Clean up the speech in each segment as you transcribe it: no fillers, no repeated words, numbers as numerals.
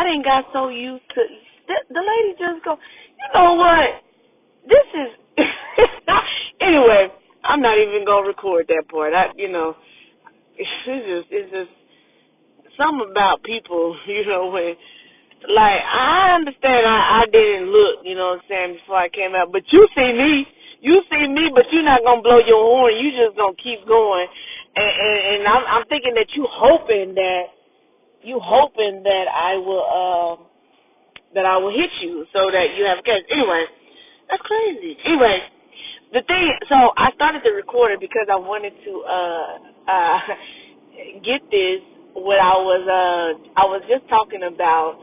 didn't got so used to the lady just go, you know what? This is anyway. I'm not even gonna record that part. It's just something about people, when like I understand I didn't look, what I'm saying, before I came out, but you see me, but you're not gonna blow your horn. You just gonna keep going, and I'm thinking that you hoping that I will hit you so that you have a case. Anyway, that's crazy. Anyway, the thing. So I started the recorder because I wanted to get this. What I was just talking about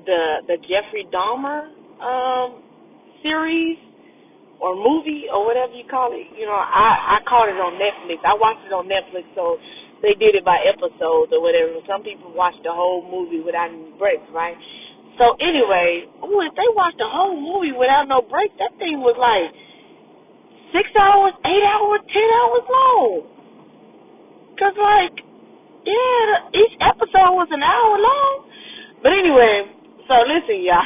the Jeffrey Dahmer series or movie or whatever you call it. I caught it on Netflix. I watched it on Netflix, so they did it by episodes or whatever. Some people watch the whole movie without any breaks, right? So anyway, if they watched the whole movie without no breaks, that thing was like 6 hours, 8 hours, 10 hours long. Cause each episode was an hour long. But anyway, so listen, y'all.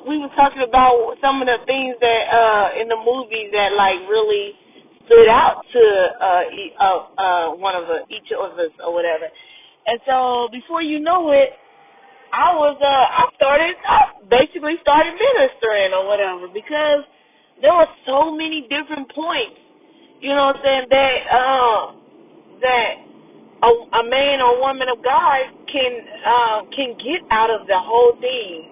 We were talking about some of the things that in the movie that really stood out to each of us or whatever. And so before you know it, I basically started ministering or whatever, because there were so many different points, what I'm saying, that a man or woman of God can get out of the whole thing,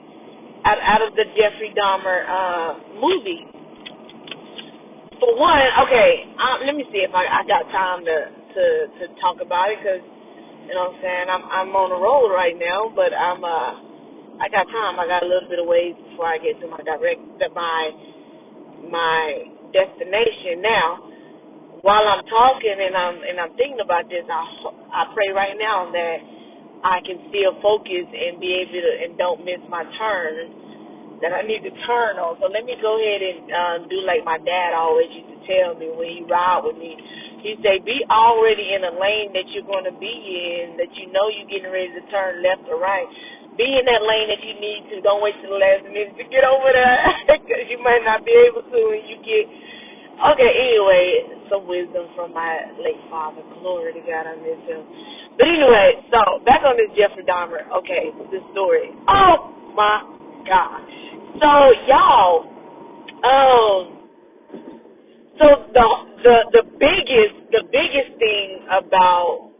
out of the Jeffrey Dahmer movie. For one, okay, let me see if I got time to talk about it, because what I'm saying, I'm on the road right now, but I got time. I got a little bit of ways before I get to my destination. Now, while I'm talking and I'm thinking about this, I pray right now that I can still focus and be able to, and don't miss my turn that I need to turn on. So let me go ahead and do like my dad always used to tell me when he ride with me. He say, be already in a lane that you're going to be in, that you know you're getting ready to turn left or right. Be in that lane that you need to. Don't wait till the last minute to get over there, because you might not be able to when you get. Okay, anyway, some wisdom from my late father. Glory to God, I miss him. But anyway, so back on this Jeffrey Dahmer. Okay, this story. Oh my God. So y'all, so the biggest thing about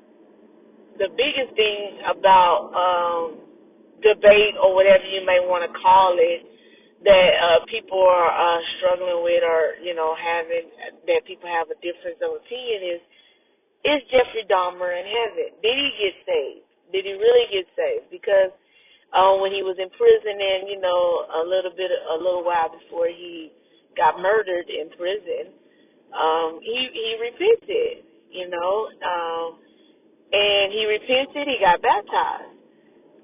debate or whatever you may want to call it, that people are struggling with, or that people have a difference of opinion, is Jeffrey Dahmer in heaven? Did he get saved? Did he really get saved? Because when he was in prison, and a little while before he got murdered in prison, he repented, and he repented. He got baptized,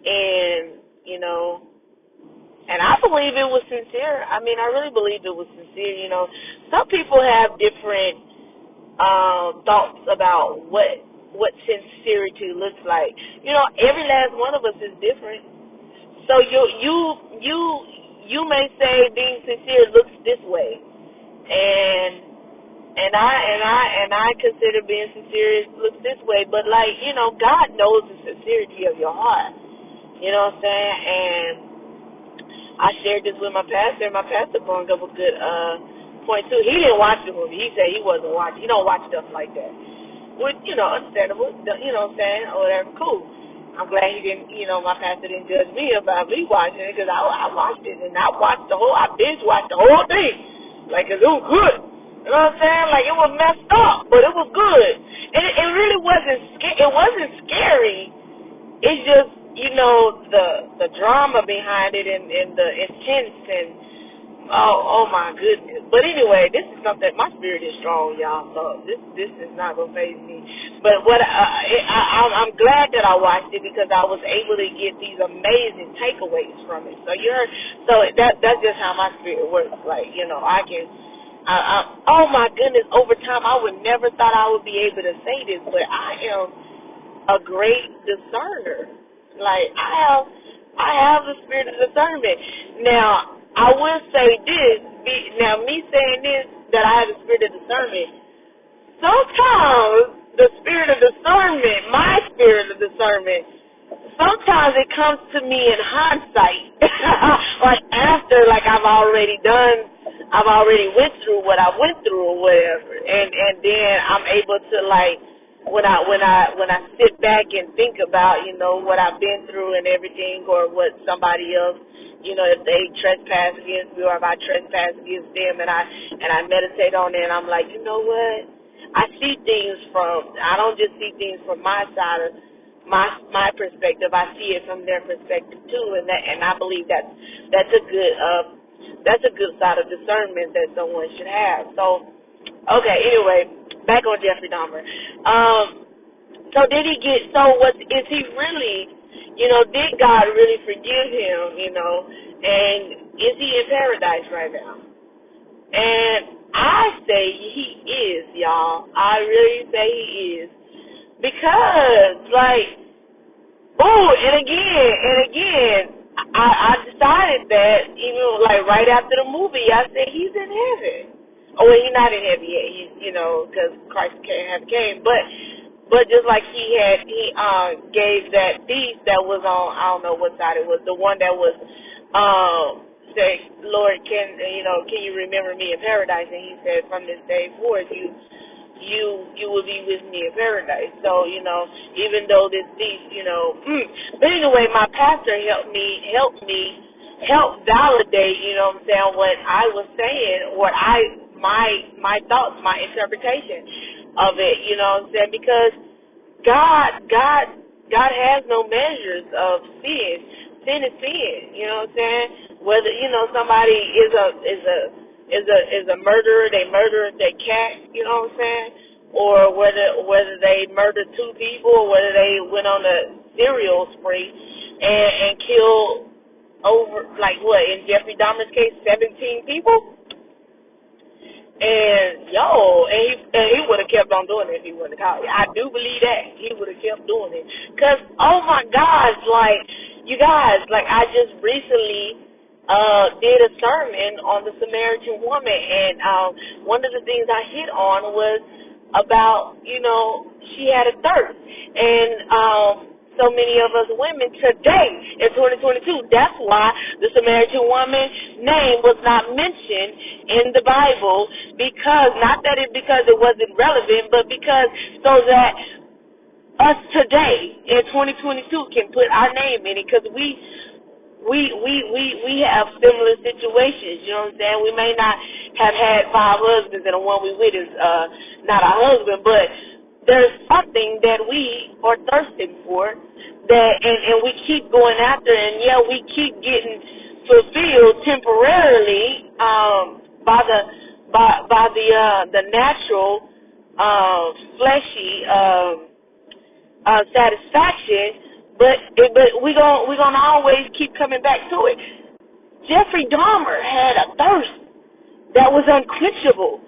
and and I believe it was sincere. I mean, I really believe it was sincere. Some people have different thoughts about what sincerity looks like. Every last one of us is different. So you may say being sincere looks this way, and I consider being sincere looks this way. But God knows the sincerity of your heart. You know what I'm saying? And I shared this with my pastor, and my pastor brought up a good point too. He didn't watch the movie. He said he wasn't watching. He don't watch stuff like that. Which, understandable, what I'm saying, or whatever, cool. I'm glad he didn't, my pastor didn't judge me about me watching it, because I watched it, and I binge watched the whole thing. Cause it was good. You know what I'm saying? It was messed up, but it was good. And it really wasn't scary. It's just, the drama behind it, and the intense, and oh my goodness. But anyway, this is something, my spirit is strong, y'all, so this is not going to faze me. But I'm glad that I watched it, because I was able to get these amazing takeaways from it. So that's just how my spirit works. Oh my goodness, over time I would never thought I would be able to say this, but I am a great discerner. Like I have the spirit of discernment. Now I will say this. Now me saying this that I have the spirit of discernment. Sometimes the spirit of discernment, my spirit of discernment, sometimes it comes to me in hindsight, like after, like I've already went through what I went through or whatever, and then I'm able to, like, when I sit back and think about, what I've been through and everything, or what somebody else, if they trespass against me or if I trespass against them, and I meditate on it, and I'm like, you know what? I don't just see things from my side of my perspective. I see it from their perspective too, and I believe that's a good side of discernment that someone should have. So, okay. Anyway, back on Jeffrey Dahmer. So is he really? Did God really forgive him? And is he in paradise right now? And I say he is, y'all. I really say he is. Because, like, and again, I decided that, even, like, right after the movie, I said he's in heaven. Oh, well, he's not in heaven yet, because Christ haven't came. But just like he gave that thief that was on, I don't know what side it was, the one that was, say, Lord, can you remember me in paradise? And he said, from this day forth, you will be with me in paradise. So, even though this thief, but anyway, my pastor helped validate, what I was saying, my thoughts, my interpretation of it, because God has no measures of sin. Sin is sin, whether, somebody is a murderer, they murdered their cat, or whether they murdered two people, or whether they went on a serial spree and killed over, like what, in Jeffrey Dahmer's case, 17 people? And he would have kept on doing it if he wouldn't have called it. I do believe that he would have kept doing it. Cause oh my gosh, like you guys, like I just recently did a sermon on the Samaritan woman, and one of the things I hit on was about she had a thirst, and so many of us women today in 2022, that's why the Samaritan woman's name was not mentioned in the Bible, because it wasn't relevant, but because so that us today in 2022 can put our name in it, because we have similar situations, you know what I'm saying? We may not have had 5 husbands and the one we with is not our husband, but there's something that we are thirsting for and we keep going after, and we keep getting fulfilled temporarily by the natural fleshy satisfaction, but we're gonna always keep coming back to it. Jeffrey Dahmer had a thirst that was unquenchable,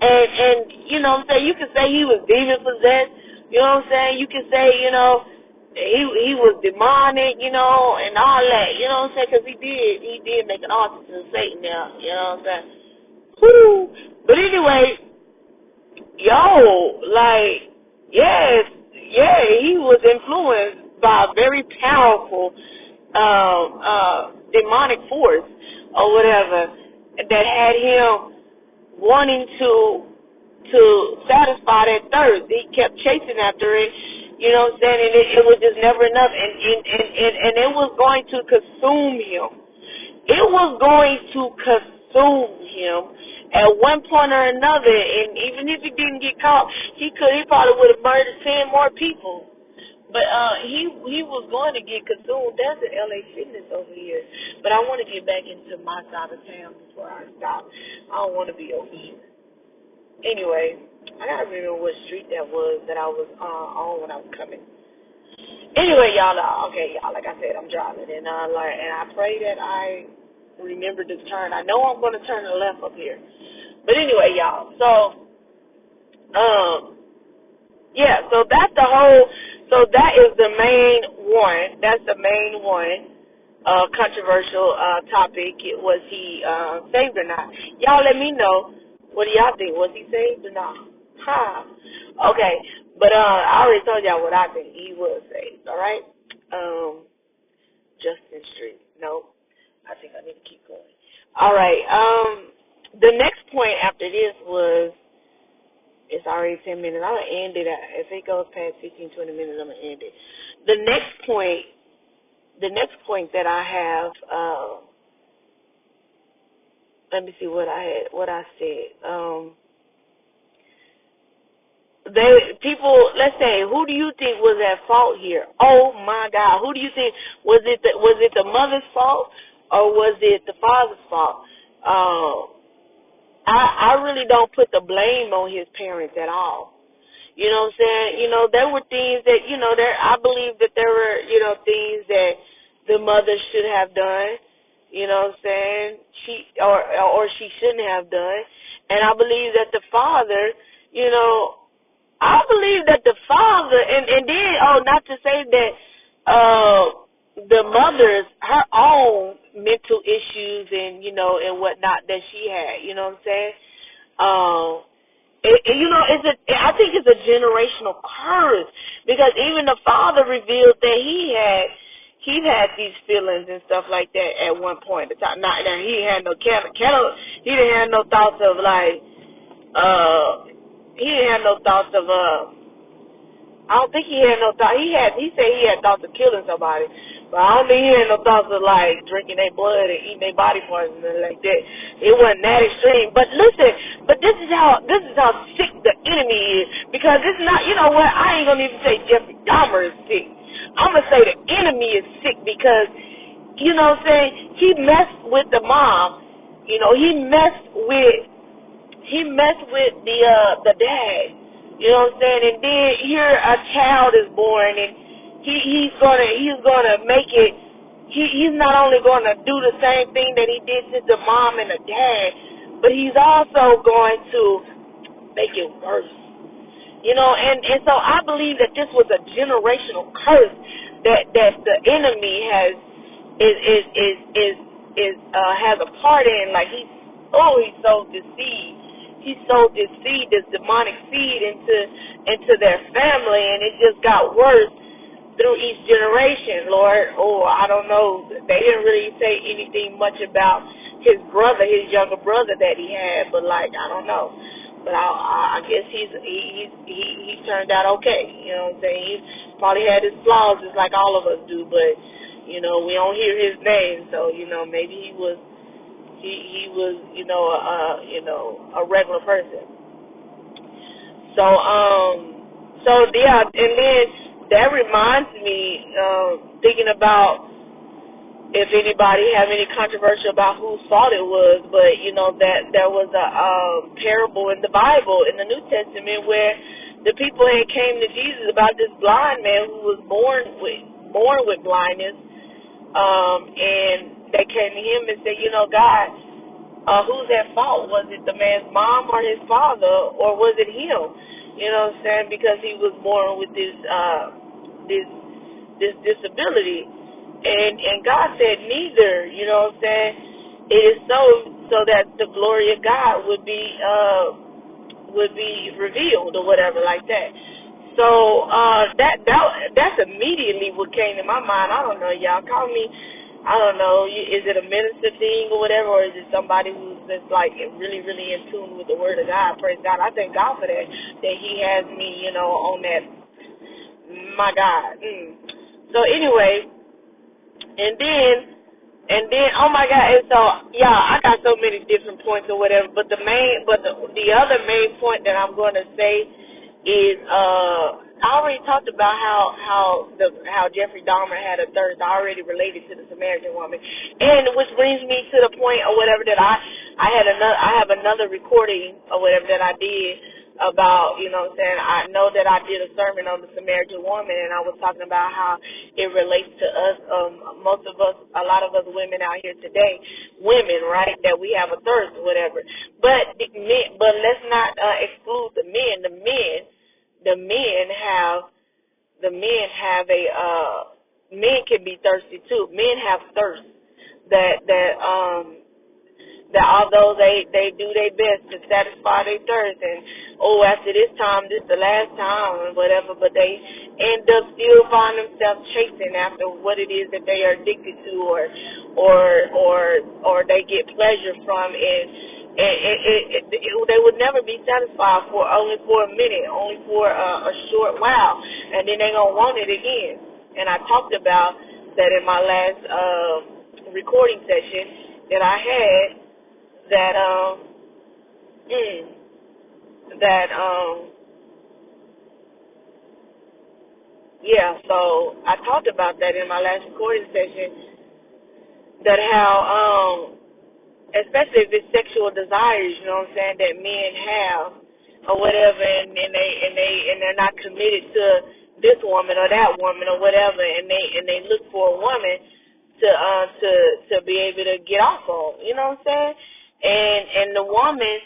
and you know what I'm saying, you can say he was demon possessed, you know what I'm saying, you can say he was demonic, and all that, you know what I'm saying, because he did make an altar to Satan now, you know what I'm saying. Woo! But anyway, he was influenced by a very powerful demonic force or whatever that had him wanting to satisfy that thirst. He kept chasing after it, you know what I'm saying, and it was just never enough, and it was going to consume him. It was going to consume him at one point or another, and even if he didn't get caught, he probably would have murdered 10 more people. But he was going to get consumed. That's an LA Fitness over here. But I want to get back into my side of town before I stop. I don't want to be over here. Anyway, I gotta remember what street that was that I was on when I was coming. Anyway, y'all, like I said, I'm driving, and I pray that I remember to turn. I know I'm gonna turn to the left up here. But anyway, y'all, so that's the whole. So that is the main one. That's the main one. Controversial topic. Was he saved or not? Y'all let me know. What do y'all think? Was he saved or not? Ha. Okay. But I already told y'all what I think. He was saved. All right. Justin Street. No. I think I need to keep going. All right. The next point after this was, it's already 10 minutes. I'm going to end it. If it goes past 15, 20 minutes, I'm going to end it. The next point that I have, let me see what I said. Let's say, who do you think was at fault here? Oh my God, who do you think was it the mother's fault or was it the father's fault? I really don't put the blame on his parents at all. You know what I'm saying? There were things that, I believe that there were, things that the mother should have done, you know what I'm saying? Or she shouldn't have done. And I believe that the father, and then, not to say that, the mother's, her own mental issues and, and whatnot that she had, you know what I'm saying? I think it's a generational curse because even the father revealed that he had these feelings and stuff like that at one point in time. Now he had no he didn't have no thoughts of I don't think he had no thought. He said he had thoughts of killing somebody, but I don't think he had no thoughts of drinking their blood and eating their body parts and nothing like that. It wasn't that extreme. But listen, this is how sick the enemy is, because it's not. You know what? I ain't gonna even say Jeffrey Dahmer is sick. I'm gonna say the enemy is sick because, you know what I'm saying, he messed with the mom. He messed with the dad. You know what I'm saying? And then here a child is born, and he's gonna make it. He's not only gonna do the same thing that he did to the mom and the dad, but he's also going to make it worse. And so I believe that this was a generational curse that the enemy has a part in. He sowed this seed. He sowed this seed, this demonic seed into their family, and it just got worse through each generation, Lord. I don't know. They didn't really say anything much about his younger brother that he had, but I don't know. But I guess he turned out okay. You know what I'm saying? He probably had his flaws just like all of us do, but we don't hear his name, so maybe he was a regular person. So yeah, and then that reminds me, thinking about if anybody have any controversy about whose fault it was, but that there was a parable in the Bible, in the New Testament, where the people had came to Jesus about this blind man who was born with blindness, and they came to him and said, God, who's at fault? Was it the man's mom or his father, or was it him? You know what I'm saying? Because he was born with this disability. And God said neither, you know what I'm saying? It is so that the glory of God would be revealed or whatever like that. So that's immediately what came to my mind. I don't know, y'all call me, I don't know, is it a minister thing or whatever, or is it somebody who's just really, really in tune with the word of God? Praise God. I thank God for that he has me, on that, my God. So anyway, and then, oh my God, and so, yeah, I got so many different points or whatever, but the other main point that I'm going to say is, I already talked about how Jeffrey Dahmer had a thirst. I already related to the Samaritan woman, and which brings me to the point or whatever that I have another recording or whatever that I did about, you know what I'm saying, I know that I did a sermon on the Samaritan woman, and I was talking about how it relates to us, most of us, a lot of us women out here today, women, right, that we have a thirst or whatever. But let's not exclude the men. The men have the men have men can be thirsty too. Men have thirst that although they do their best to satisfy their thirst, and after this time, this the last time and whatever, but they end up still find themselves chasing after what it is that they are addicted to, or they get pleasure from, and they would never be satisfied for only for a minute, only for a short while, and then they're gonna want it again. And I talked about that in my last recording session that I had, that so I talked about that in my last recording session, that how especially if it's sexual desires, you know what I'm saying, that men have or whatever, and they're not committed to this woman or that woman or whatever, and they look for a woman to be able to get off on, you know what I'm saying? And the woman,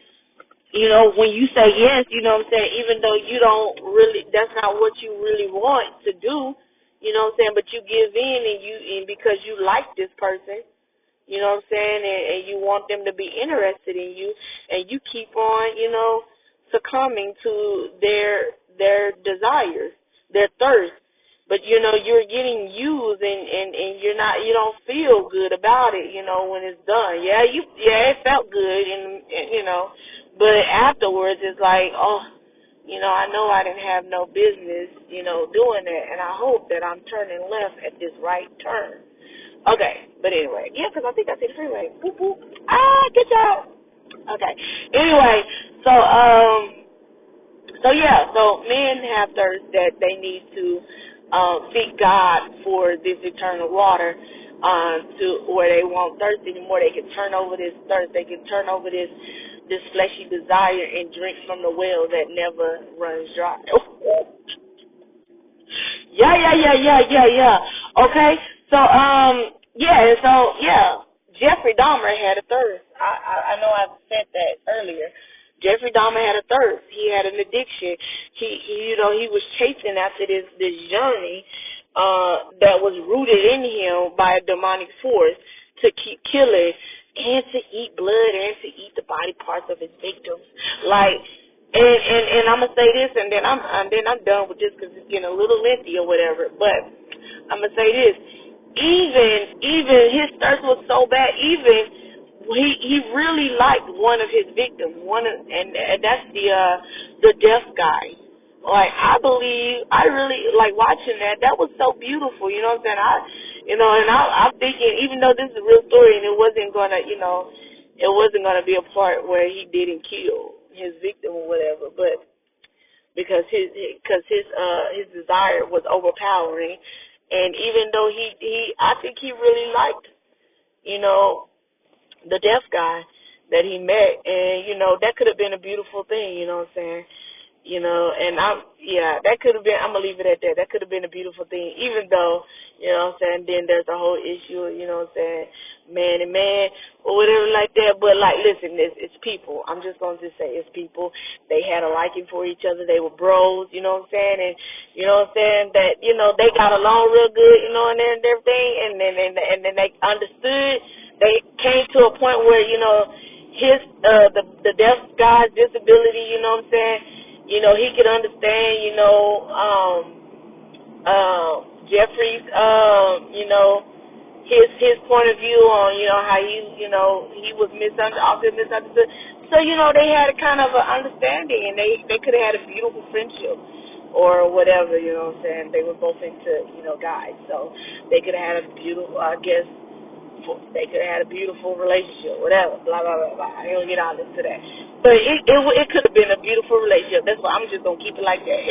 you know, when you say yes, you know what I'm saying, even though you don't really, that's not what you really want to do, you know what I'm saying, but you give in, and because you like this person, you know what I'm saying, and you want them to be interested in you, and you keep on, you know, succumbing to their desires, their thirst. But, you know, you're getting used, and you don't feel good about it, you know, when it's done. Yeah, it felt good, and you know, but afterwards it's like, you know, I know I didn't have no business, you know, doing that, and I hope that I'm turning left at this right turn. Okay, but anyway, yeah, because I think I see the freeway. Boop, boop. Good job. Okay. Anyway, so men have thirst that they need to seek God for this eternal water, to where they won't thirst anymore. They can turn over this thirst. They can turn over this fleshy desire and drink from the well that never runs dry. Yeah. Okay. So Jeffrey Dahmer had a thirst. I know I said that earlier. Jeffrey Dahmer had a thirst. He had an addiction. He was chasing after this journey that was rooted in him by a demonic force to keep killing and to eat blood and to eat the body parts of his victims. Like, and I'm gonna say this, and then I'm done with this because it's getting a little lengthy or whatever. But I'm gonna say this: even his thirst was so bad, he really liked one of his victims, and that's the deaf guy. Like, I really like watching that. That was so beautiful, you know what I'm saying? I'm thinking, even though this is a real story and it wasn't gonna be a part where he didn't kill his victim or whatever, but because his desire was overpowering, and even though I think he really liked, you know, the deaf guy that he met, and, you know, that could have been a beautiful thing, you know what I'm saying? You know, and that could have been, I'm going to leave it at that. That could have been a beautiful thing, even though, you know what I'm saying, then there's a whole issue, you know what I'm saying, man and man, or whatever like that. But, like, listen, it's people. I'm just going to just say it's people. They had a liking for each other. They were bros, you know what I'm saying, and, you know what I'm saying, that, you know, they got along real good, you know, and everything, and then they understood. They came to a point where, you know, his the deaf guy's disability, you know what I'm saying, you know, he could understand, you know, Jeffrey's, you know, his point of view on, you know, how he was misunderstood. So, you know, they had a kind of an understanding, and they could have had a beautiful friendship or whatever, you know what I'm saying. They were both into, you know, guys, so they could have had a beautiful, I guess, they could have had a beautiful relationship, whatever, blah, blah, blah, blah. I don't get all into that. But it could have been a beautiful relationship. That's why I'm just going to keep it like that.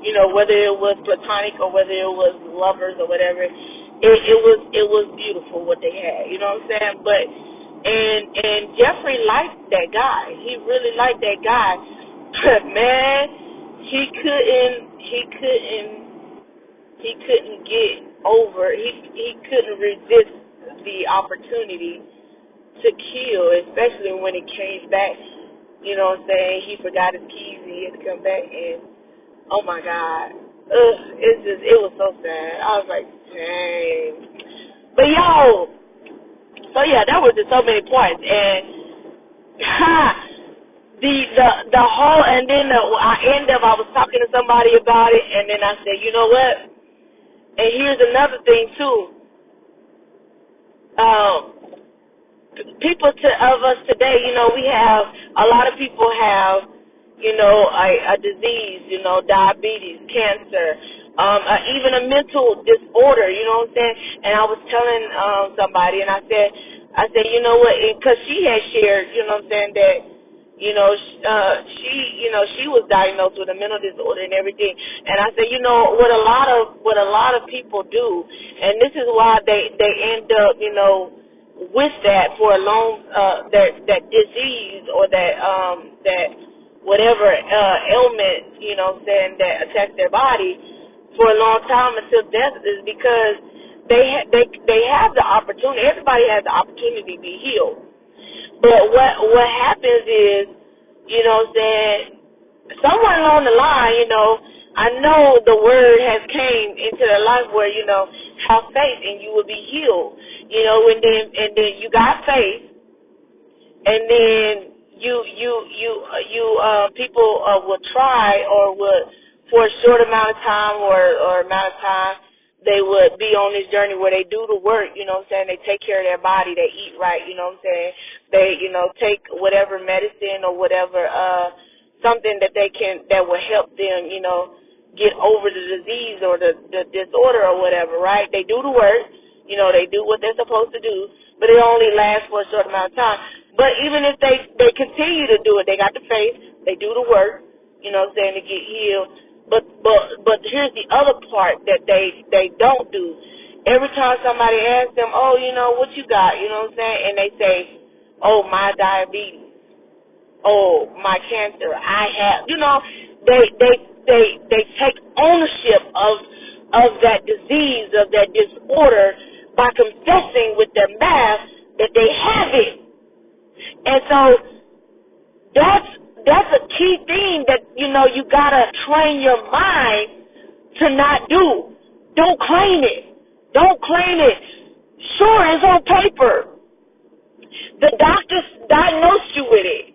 You know, whether it was platonic or whether it was lovers or whatever, it was beautiful what they had. You know what I'm saying? But, and Jeffrey liked that guy. He really liked that guy. But, man, he couldn't get over, he couldn't resist the opportunity to kill, especially when it came back. You know what I'm saying? He forgot his keys and he had to come back, and oh my God. It was so sad. I was like, dang. But yo, so yeah, that was just so many points, and the whole, and then I was talking to somebody about it, and then I said, you know what? And here's another thing too. People of us today, we have a lot of people have, a disease, diabetes, cancer, even a mental disorder. You know what I'm saying? And I was telling somebody, and I said, you know what? Because she had shared, you know what I'm saying, that she was diagnosed with a mental disorder and everything. And I said, what a lot of people do, and this is why they end up, with that for a long that disease or that whatever ailment, that attacks their body for a long time until death, is because they have the opportunity. Everybody has the opportunity to be healed. But what happens is, somewhere along the line, I know the word has came into their life where, have faith and you will be healed. And then you got faith, and then people will try, or would, for a short amount of time or amount of time, they would be on this journey where they do the work, they take care of their body, they eat right, they, take whatever medicine or whatever, something that that will help them, get over the disease or the disorder or whatever, right? They do the work, they do what they're supposed to do, but it only lasts for a short amount of time. But even if they continue to do it, they got the faith, they do the work, to get healed. But here's the other part that they don't do. Every time somebody asks them, oh, what you got, and they say, oh, my diabetes, oh, my cancer, I have, they take ownership of that disease, of that disorder, by confessing with their mouth that they have it. And so that's a key thing that, you gotta train your mind to not do. Don't claim it. Don't claim it. Sure, it's on paper. The doctors diagnosed you with it.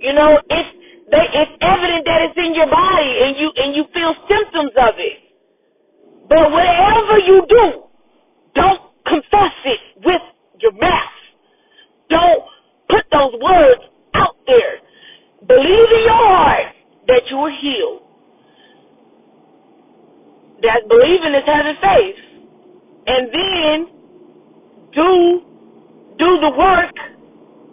It's evident that it's in your body, and you feel symptoms of it. But whatever you do, don't confess it with your mouth. Don't put those words out there. Believe in your heart that you are healed. That believing is having faith. And then do the work.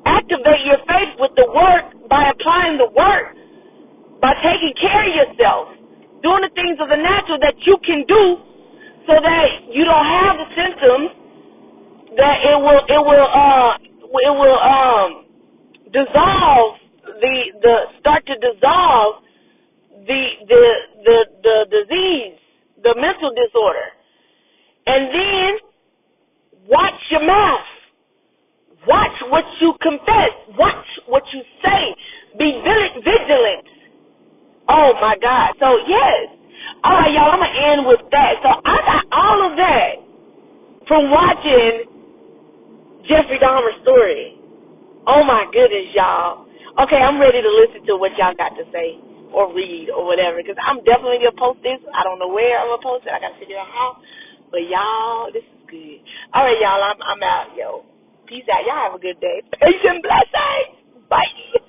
Activate your faith with the work by applying the work, by taking care of yourself, doing the things of the natural that you can do so that you don't have the symptoms, that it will dissolve start to dissolve the disease, the mental disorder. And then watch your mouth. Watch what you confess. Watch what you say. Be vigilant. Oh, my God. So, yes. All right, y'all, I'm going to end with that. So, I got all of that from watching Jeffrey Dahmer's story. Oh, my goodness, y'all. Okay, I'm ready to listen to what y'all got to say or read or whatever, because I'm definitely going to post this. I don't know where I'm going to post it. I got to figure out how. But, y'all, this is good. All right, y'all, I'm out, yo. Peace out. Y'all have a good day. Peace and blessings. Bye.